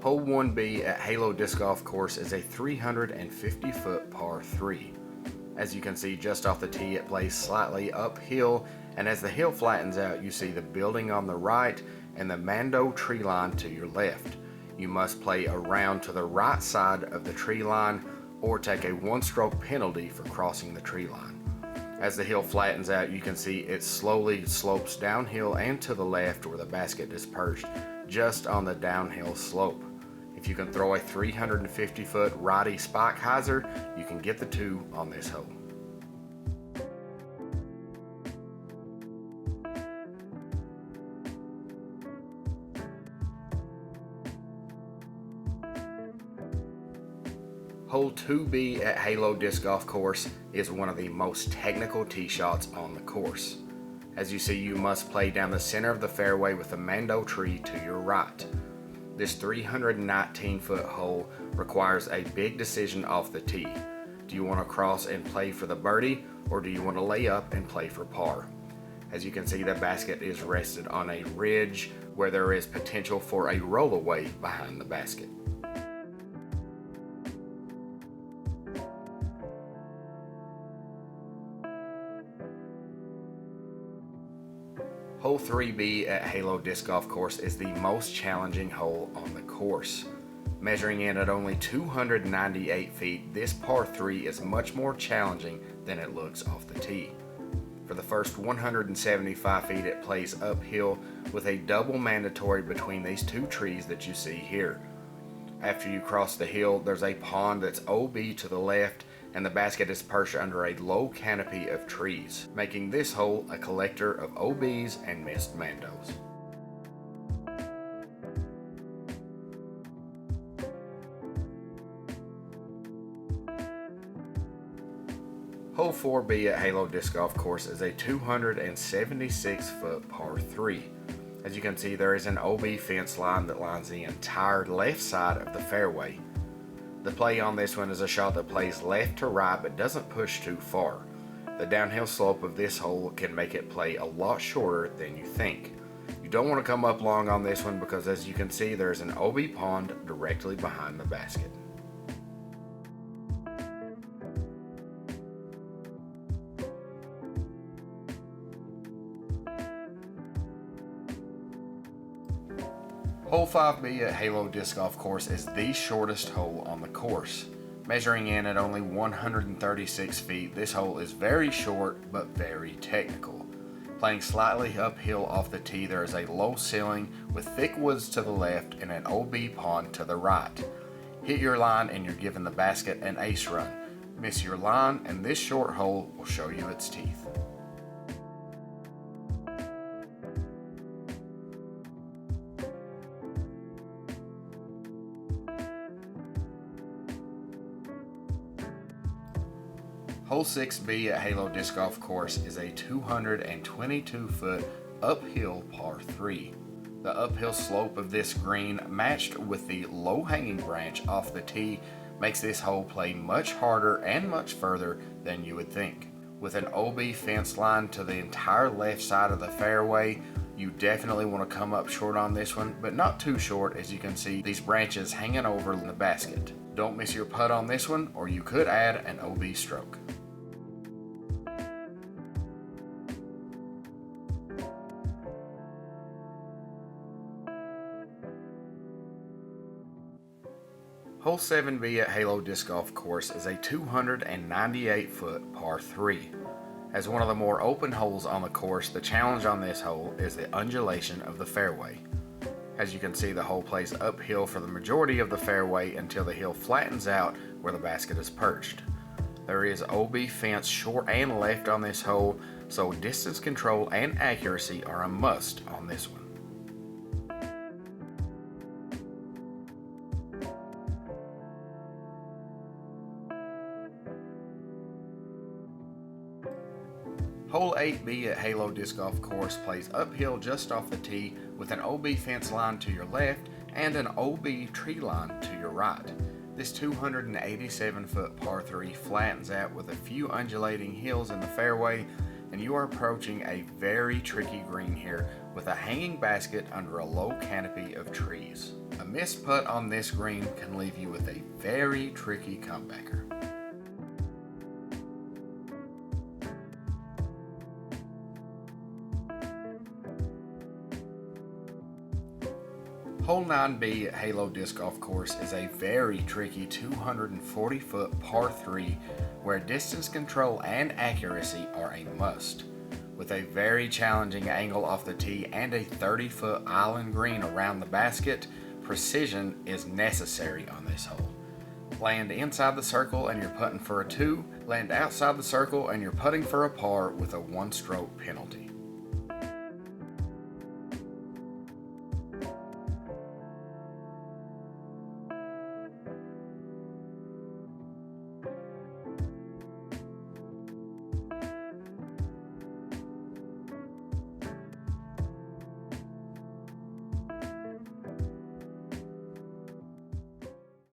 Hole 1B at Halo Disc Golf Course is a 350-foot par 3. As you can see just off the tee, it plays slightly uphill, and as the hill flattens out, you see the building on the right and the Mando tree line to your left. You must play around to the right side of the tree line or take a one-stroke penalty for crossing the tree line. As the hill flattens out, you can see it slowly slopes downhill and to the left where the basket is perched just on the downhill slope. If you can throw a 350-foot righty spike hyzer, you can get the 2 on this hole. Hole 2B at Halo Disc Golf Course is one of the most technical tee shots on the course. As you see, you must play down the center of the fairway with the Mando tree to your right. This 319-foot hole requires a big decision off the tee. Do you want to cross and play for the birdie, or do you want to lay up and play for par? As you can see, the basket is rested on a ridge where there is potential for a rollaway behind the basket. Hole 3B at Halo Disc Golf Course is the most challenging hole on the course. Measuring in at only 298 feet, this par 3 is much more challenging than it looks off the tee. For the first 175 feet, it plays uphill with a double mandatory between these 2 trees that you see here. After you cross the hill, there's a pond that's OB to the left, and the basket is perched under a low canopy of trees, making this hole a collector of OBs and missed Mandos. Hole 4B at Halo Disc Golf Course is a 276-foot par 3. As you can see, there is an OB fence line that lines the entire left side of the fairway. The play on this one is a shot that plays left to right but doesn't push too far. The downhill slope of this hole can make it play a lot shorter than you think. You don't want to come up long on this one because, as you can see, there's an OB pond directly behind the basket. Hole 5B at Halo Disc Golf Course is the shortest hole on the course. Measuring in at only 136 feet, this hole is very short but very technical. Playing slightly uphill off the tee, there is a low ceiling with thick woods to the left and an OB pond to the right. Hit your line and you're giving the basket an ace run. Miss your line and this short hole will show you its teeth. Hole 6B at Halo Disc Golf Course is a 222-foot uphill par 3. The uphill slope of this green, matched with the low-hanging branch off the tee, makes this hole play much harder and much further than you would think. With an OB fence line to the entire left side of the fairway, you definitely want to come up short on this one, but not too short, as you can see these branches hanging over the basket. Don't miss your putt on this one, or you could add an OB stroke. Hole 7B at Halo Disc Golf Course is a 298-foot par 3. As one of the more open holes on the course, the challenge on this hole is the undulation of the fairway. As you can see, the hole plays uphill for the majority of the fairway until the hill flattens out where the basket is perched. There is OB fence short and left on this hole, so distance control and accuracy are a must on this one. Hole 8B at Halo Disc Golf Course plays uphill just off the tee with an OB fence line to your left and an OB tree line to your right. This 287-foot par 3 flattens out with a few undulating hills in the fairway, and you are approaching a very tricky green here with a hanging basket under a low canopy of trees. A missed putt on this green can leave you with a very tricky comebacker. Hole 9B at Halo Disc Golf Course is a very tricky 240-foot par 3 where distance control and accuracy are a must. With a very challenging angle off the tee and a 30-foot island green around the basket, precision is necessary on this hole. Land inside the circle and you're putting for a 2, land outside the circle and you're putting for a par with a 1-stroke penalty.